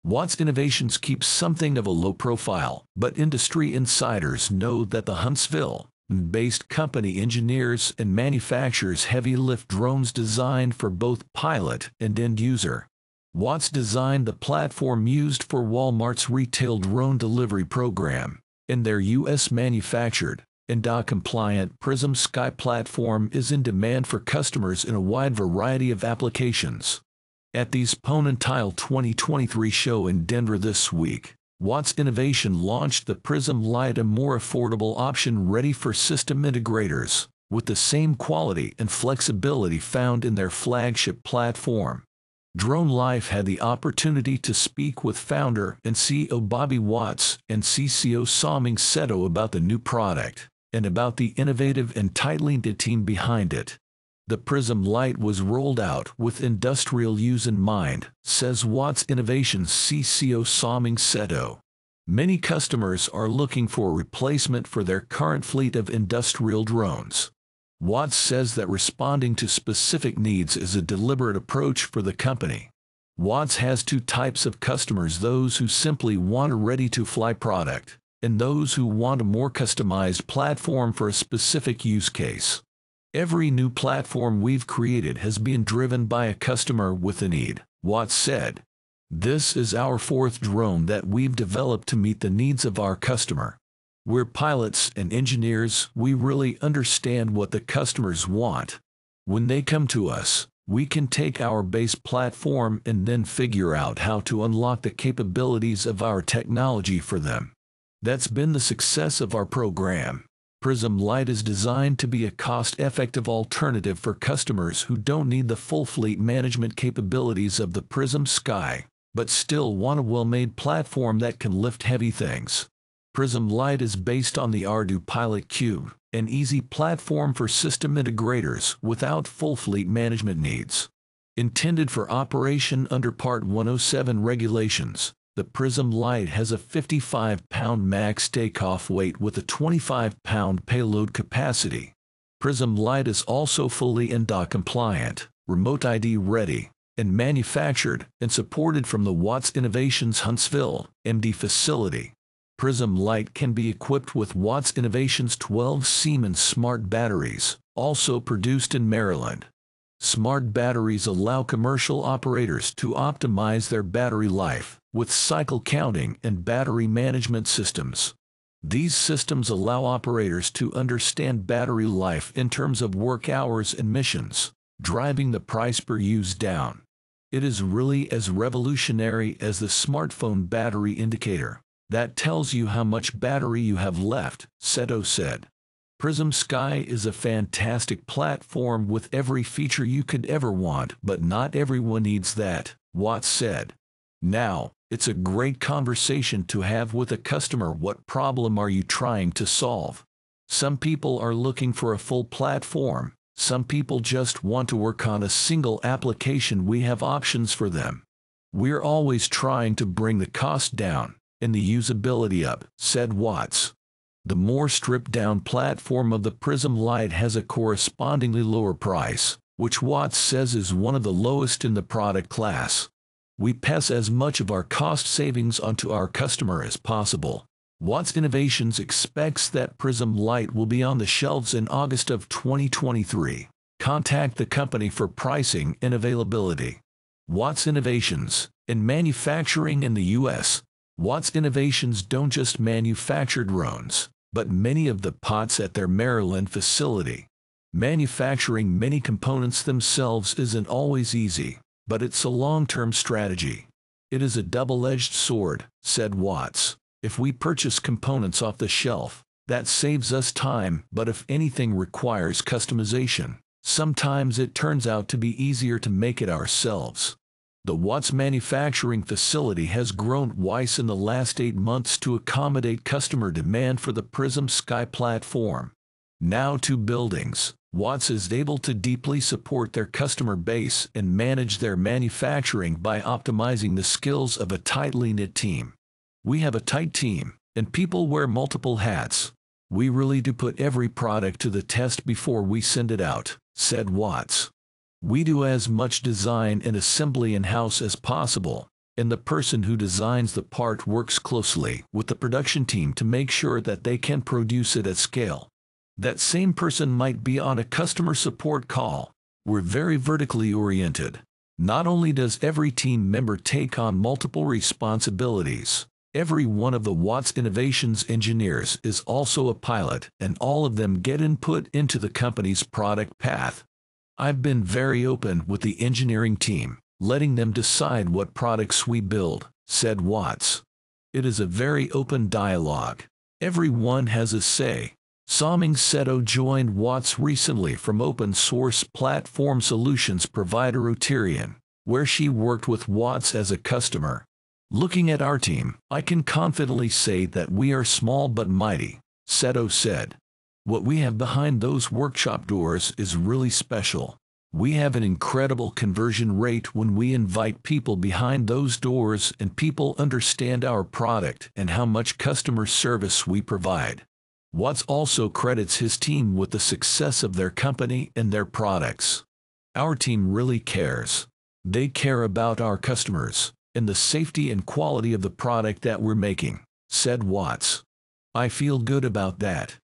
Watts Innovations keeps something of a low profile, but industry insiders know that the Huntsville-based company engineers and manufactures heavy-lift drones designed for both pilot and end user. Watts designed the platform used for Walmart's retail drone delivery program, and their U.S.-manufactured, NDAA-compliant PRISM Sky platform is in demand for customers in a wide variety of applications. At the Xponential 2023 show in Denver this week, Watts Innovation launched the PRISM Lite, a more affordable option ready for system integrators, with the same quality and flexibility found in their flagship platform. DroneLife had the opportunity to speak with founder and CEO Bobby Watts and CCO Saming Seto about the new product, and about the innovative and tightly knit team behind it. The PRISM Lite was rolled out with industrial use in mind, says Watts Innovations CCO Saming Seto. Many customers are looking for a replacement for their current fleet of industrial drones. Watts says that responding to specific needs is a deliberate approach for the company. Watts has two types of customers: those who simply want a ready-to-fly product, and those who want a more customized platform for a specific use case. Every new platform we've created has been driven by a customer with a need, Watts said. This is our fourth drone that we've developed to meet the needs of our customer. We're pilots and engineers, we really understand what the customers want. When they come to us, we can take our base platform and then figure out how to unlock the capabilities of our technology for them. That's been the success of our program. PRISM Lite is designed to be a cost-effective alternative for customers who don't need the full fleet management capabilities of the PRISM Sky, but still want a well-made platform that can lift heavy things. PRISM Lite is based on the Ardu Pilot Cube, an easy platform for system integrators without full fleet management needs. Intended for operation under Part 107 regulations, the PRISM Lite has a 55-pound max takeoff weight with a 25-pound payload capacity. PRISM Lite is also fully NDAA compliant, remote ID ready, and manufactured and supported from the Watts Innovations Huntsville, MD facility. PRISM Lite can be equipped with Watts Innovations 12 Siemens smart batteries, also produced in Maryland. Smart batteries allow commercial operators to optimize their battery life with cycle counting and battery management systems. These systems allow operators to understand battery life in terms of work hours and missions, driving the price per use down. It is really as revolutionary as the smartphone battery indicator that tells you how much battery you have left, Seto said. PRISM Sky is a fantastic platform with every feature you could ever want, but not everyone needs that, Watts said. Now, it's a great conversation to have with a customer. What problem are you trying to solve? Some people are looking for a full platform. Some people just want to work on a single application. We have options for them. We're always trying to bring the cost down and the usability up, said Watts. The more stripped-down platform of the PRISM Lite has a correspondingly lower price, which Watts says is one of the lowest in the product class. We pass as much of our cost savings onto our customer as possible. Watts Innovations expects that PRISM Lite will be on the shelves in August of 2023. Contact the company for pricing and availability. Watts Innovations, in manufacturing in the U.S. Watts Innovations don't just manufacture drones, but many of the parts at their Maryland facility. Manufacturing many components themselves isn't always easy, but it's a long-term strategy. It is a double-edged sword, said Watts. If we purchase components off the shelf, that saves us time, but if anything requires customization, sometimes it turns out to be easier to make it ourselves. The Watts manufacturing facility has grown twice in the last 8 months to accommodate customer demand for the PRISM Sky platform. Now 2 buildings, Watts is able to deeply support their customer base and manage their manufacturing by optimizing the skills of a tightly knit team. We have a tight team, and people wear multiple hats. We really do put every product to the test before we send it out, said Watts. We do as much design and assembly in-house as possible, and the person who designs the part works closely with the production team to make sure that they can produce it at scale. That same person might be on a customer support call. We're very vertically oriented. Not only does every team member take on multiple responsibilities, every one of the Watts Innovations engineers is also a pilot, and all of them get input into the company's product path. I've been very open with the engineering team, letting them decide what products we build, said Watts. It is a very open dialogue. Everyone has a say. Saming Seto joined Watts recently from open-source platform solutions provider Roterian, where she worked with Watts as a customer. Looking at our team, I can confidently say that we are small but mighty, Seto said. What we have behind those workshop doors is really special. We have an incredible conversion rate when we invite people behind those doors, and people understand our product and how much customer service we provide. Watts also credits his team with the success of their company and their products. Our team really cares. They care about our customers and the safety and quality of the product that we're making, said Watts. I feel good about that.